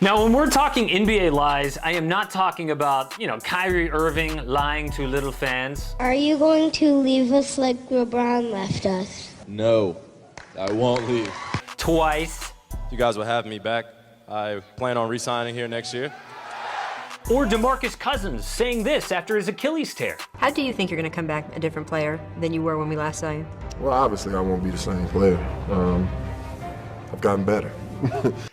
Now, when we're talking NBA lies, I am not talking about, Kyrie Irving lying to little fans. Are you going to leave us like LeBron left us? No, I won't leave. Twice. You guys will have me back. I plan on re-signing here next year. Or DeMarcus Cousins saying this after his Achilles tear. How do you think you're going to come back a different player than you were when we last saw you? Well, obviously I won't be the same player. I've gotten better.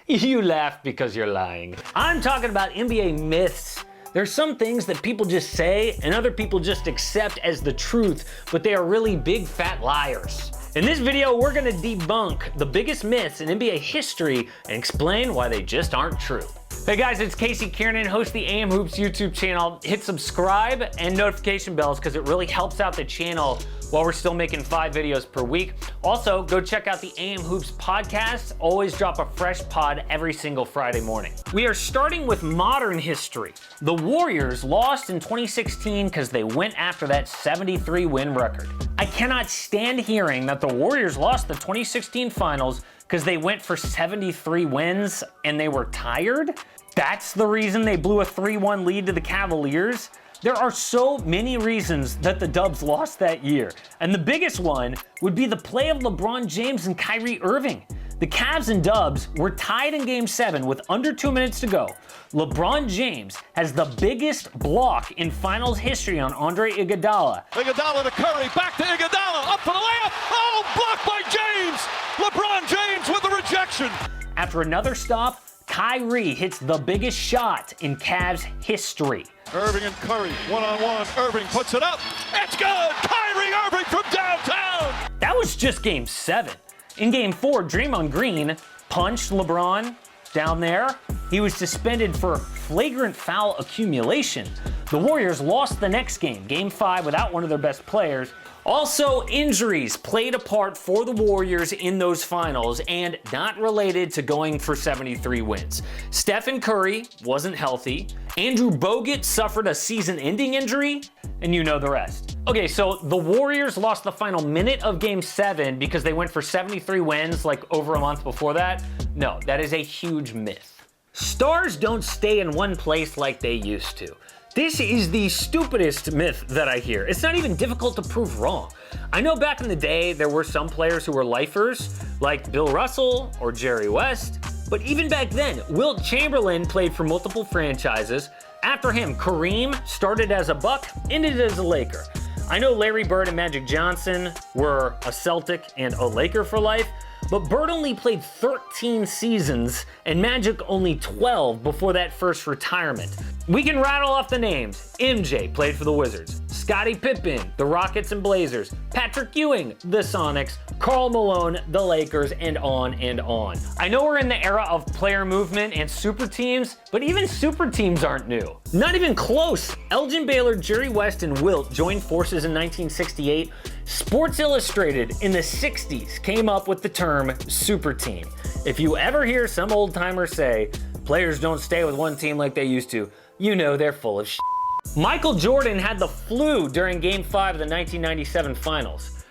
You laugh because you're lying. I'm talking about NBA myths. There's some things that people just say and other people just accept as the truth, but they are really big fat liars. In this video, we're gonna debunk the biggest myths in NBA history and explain why they just aren't true. Hey guys, it's Casey Kiernan, host of the AM Hoops YouTube channel. Hit subscribe and notification bells because it really helps out the channel while we're still making 5 videos per week. Also, go check out the AM Hoops podcast. Always drop a fresh pod every single Friday morning. We are starting with modern history. The Warriors lost in 2016 because they went after that 73-win record. I cannot stand hearing that the Warriors lost the 2016 finals because they went for 73 wins and they were tired. That's the reason they blew a 3-1 lead to the Cavaliers. There are so many reasons that the Dubs lost that year, and the biggest one would be the play of LeBron James and Kyrie Irving. The Cavs and Dubs were tied in Game 7 with under 2 minutes to go. LeBron James has the biggest block in finals history on Andre Iguodala. Iguodala to Curry, back to Iguodala, up for the layup. Oh, blocked by James. LeBron James with the rejection. After another stop, Kyrie hits the biggest shot in Cavs history. Irving and Curry, one-on-one. Irving puts it up. It's good. Kyrie Irving from downtown. That was just Game 7. In Game 4, Draymond Green punched LeBron down there. He was suspended for flagrant foul accumulation. The Warriors lost the next game, Game 5, without one of their best players. Also, injuries played a part for the Warriors in those finals and not related to going for 73 wins. Stephen Curry wasn't healthy. Andrew Bogut suffered a season-ending injury, and you know the rest. Okay, so the Warriors lost the final minute of Game 7 because they went for 73 wins like over a month before that. No, that is a huge myth. Stars don't stay in one place like they used to. This is the stupidest myth that I hear. It's not even difficult to prove wrong. I know back in the day, there were some players who were lifers, like Bill Russell or Jerry West. But even back then, Wilt Chamberlain played for multiple franchises. After him, Kareem started as a Buck, ended as a Laker. I know Larry Bird and Magic Johnson were a Celtic and a Laker for life, but Bird only played 13 seasons and Magic only 12 before that first retirement. We can rattle off the names. MJ played for the Wizards, Scottie Pippen, the Rockets and Blazers, Patrick Ewing, the Sonics, Karl Malone, the Lakers, and on and on. I know we're in the era of player movement and super teams, but even super teams aren't new. Not even close. Elgin Baylor, Jerry West, and Wilt joined forces in 1968. Sports Illustrated in the 60s came up with the term super team. If you ever hear some old timer say, players don't stay with one team like they used to, you know they're full of shit. Michael Jordan had the flu during Game 5 of the 1997 finals.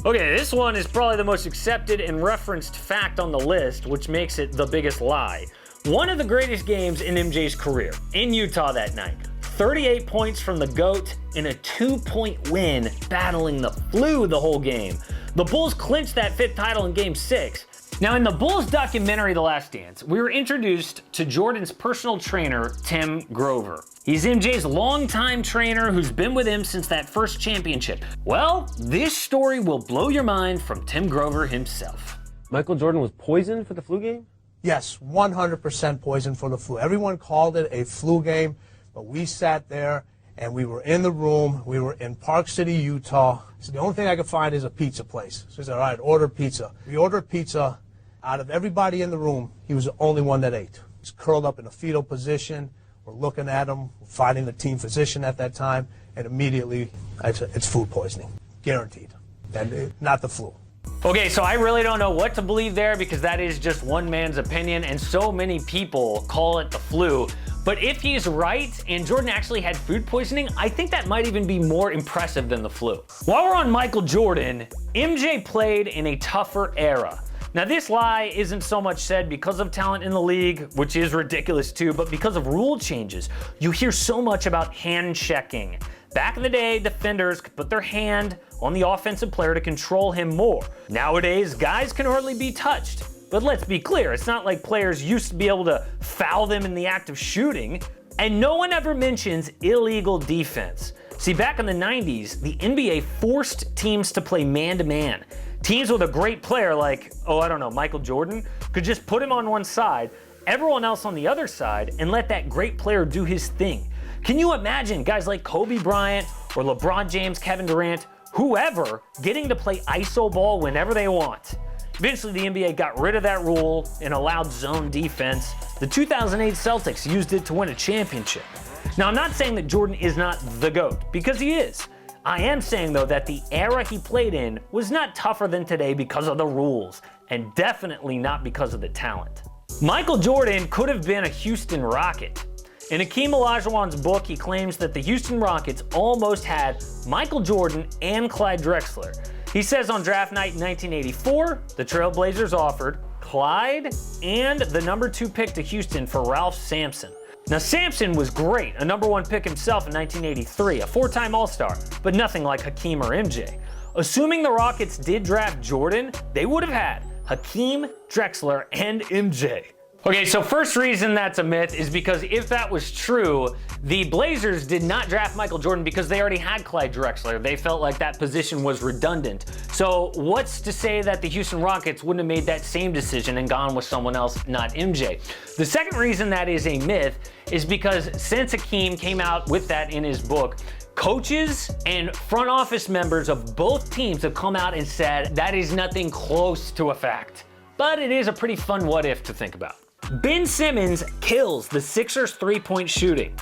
Okay, this one is probably the most accepted and referenced fact on the list, which makes it the biggest lie. One of the greatest games in MJ's career, in Utah that night. 38 points from the GOAT in a 2-point win, battling the flu the whole game. The Bulls clinched that 5th title in Game 6. Now, in the Bulls documentary, The Last Dance, we were introduced to Jordan's personal trainer, Tim Grover. He's MJ's longtime trainer who's been with him since that first championship. Well, this story will blow your mind from Tim Grover himself. Michael Jordan was poisoned for the flu game? Yes, 100% poisoned for the flu. Everyone called it a flu game, but we sat there and we were in the room. We were in Park City, Utah. So the only thing I could find is a pizza place. So he said, all right, order pizza. We ordered pizza. Out of everybody in the room, he was the only one that ate. He's curled up in a fetal position. We're looking at him, finding the team physician at that time, and immediately it's food poisoning, guaranteed, and not the flu. Okay, so I really don't know what to believe there because that is just one man's opinion and so many people call it the flu. But if he's right and Jordan actually had food poisoning, I think that might even be more impressive than the flu. While we're on Michael Jordan, MJ played in a tougher era. Now this lie isn't so much said because of talent in the league, which is ridiculous too, but because of rule changes. You hear so much about hand checking. Back in the day, defenders could put their hand on the offensive player to control him more. Nowadays, guys can hardly be touched. But let's be clear, it's not like players used to be able to foul them in the act of shooting. And no one ever mentions illegal defense. See, back in the 90s, the NBA forced teams to play man-to-man. Teams with a great player like, Michael Jordan, could just put him on one side, everyone else on the other side, and let that great player do his thing. Can you imagine guys like Kobe Bryant or LeBron James, Kevin Durant, whoever, getting to play iso ball whenever they want? Eventually, the NBA got rid of that rule and allowed zone defense. The 2008 Celtics used it to win a championship. Now, I'm not saying that Jordan is not the GOAT, because he is. I am saying, though, that the era he played in was not tougher than today because of the rules, and definitely not because of the talent. Michael Jordan could have been a Houston Rocket. In Akeem Olajuwon's book, he claims that the Houston Rockets almost had Michael Jordan and Clyde Drexler. He says on draft night in 1984, the Trailblazers offered Clyde and the number 2 pick to Houston for Ralph Sampson. Now, Sampson was great, a number 1 pick himself in 1983, a 4-time All-Star, but nothing like Hakeem or MJ. Assuming the Rockets did draft Jordan, they would have had Hakeem, Drexler, and MJ. Okay, so first reason that's a myth is because if that was true, the Blazers did not draft Michael Jordan because they already had Clyde Drexler. They felt like that position was redundant. So what's to say that the Houston Rockets wouldn't have made that same decision and gone with someone else, not MJ? The second reason that is a myth is because since Hakeem came out with that in his book, coaches and front office members of both teams have come out and said that is nothing close to a fact. But it is a pretty fun what if to think about. Ben Simmons kills the Sixers three-point shooting.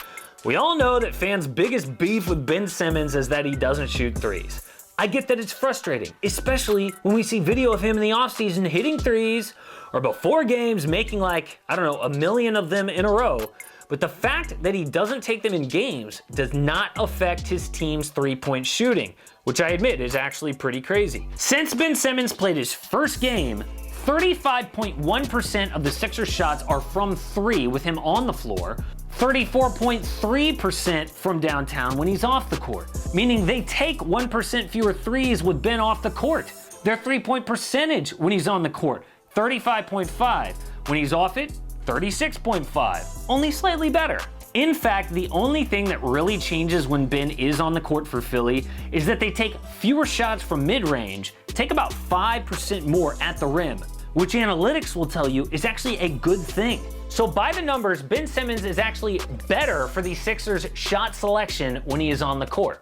We all know that fans' biggest beef with Ben Simmons is that he doesn't shoot threes. I get that it's frustrating, especially when we see video of him in the offseason hitting threes, or before games making a million of them in a row. But the fact that he doesn't take them in games does not affect his team's three-point shooting, which I admit is actually pretty crazy. Since Ben Simmons played his first game, 35.1% of the Sixers shots are from 3 with him on the floor, 34.3% from downtown when he's off the court, meaning they take 1% fewer threes with Ben off the court. Their 3-point percentage when he's on the court, 35.5. When he's off it, 36.5, only slightly better. In fact, the only thing that really changes when Ben is on the court for Philly is that they take fewer shots from mid-range, take about 5% more at the rim, which analytics will tell you is actually a good thing. So by the numbers, Ben Simmons is actually better for the Sixers' shot selection when he is on the court.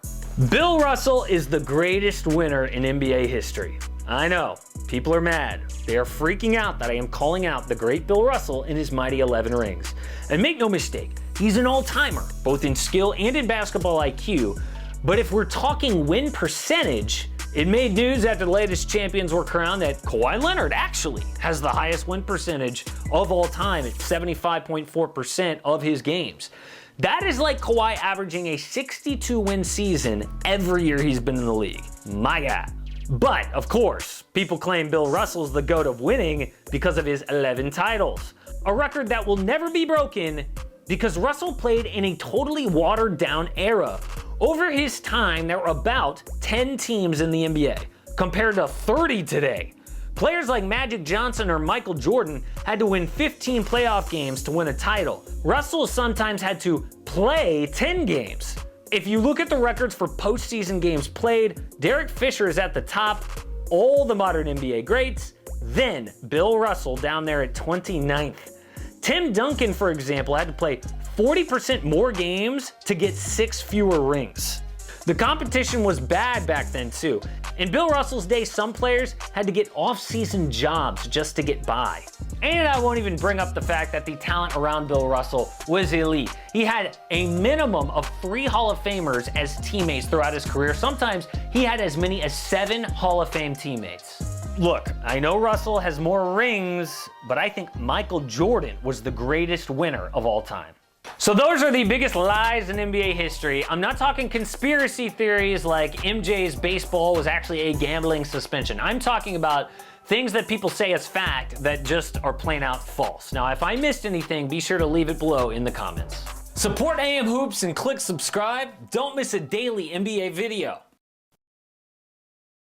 Bill Russell is the greatest winner in NBA history. I know, people are mad. They are freaking out that I am calling out the great Bill Russell in his mighty 11 rings. And make no mistake, he's an all-timer, both in skill and in basketball IQ. But if we're talking win percentage, it made news after the latest champions were crowned that Kawhi Leonard actually has the highest win percentage of all time at 75.4% of his games. That is like Kawhi averaging a 62-win season every year he's been in the league. My God. But, of course, people claim Bill Russell's the GOAT of winning because of his 11 titles. A record that will never be broken because Russell played in a totally watered-down era. Over his time, there were about 10 teams in the NBA, compared to 30 today. Players like Magic Johnson or Michael Jordan had to win 15 playoff games to win a title. Russell sometimes had to play 10 games. If you look at the records for postseason games played, Derek Fisher is at the top, all the modern NBA greats, then Bill Russell down there at 29th. Tim Duncan, for example, had to play 40% more games to get 6 fewer rings. The competition was bad back then too. In Bill Russell's day, some players had to get off-season jobs just to get by. And I won't even bring up the fact that the talent around Bill Russell was elite. He had a minimum of 3 Hall of Famers as teammates throughout his career. Sometimes he had as many as 7 Hall of Fame teammates. Look, I know Russell has more rings, but I think Michael Jordan was the greatest winner of all time. So those are the biggest lies in NBA history. I'm not talking conspiracy theories like MJ's baseball was actually a gambling suspension. I'm talking about things that people say as fact that just are plain out false. Now, if I missed anything, be sure to leave it below in the comments. Support AM Hoops and click subscribe. Don't miss a daily NBA video.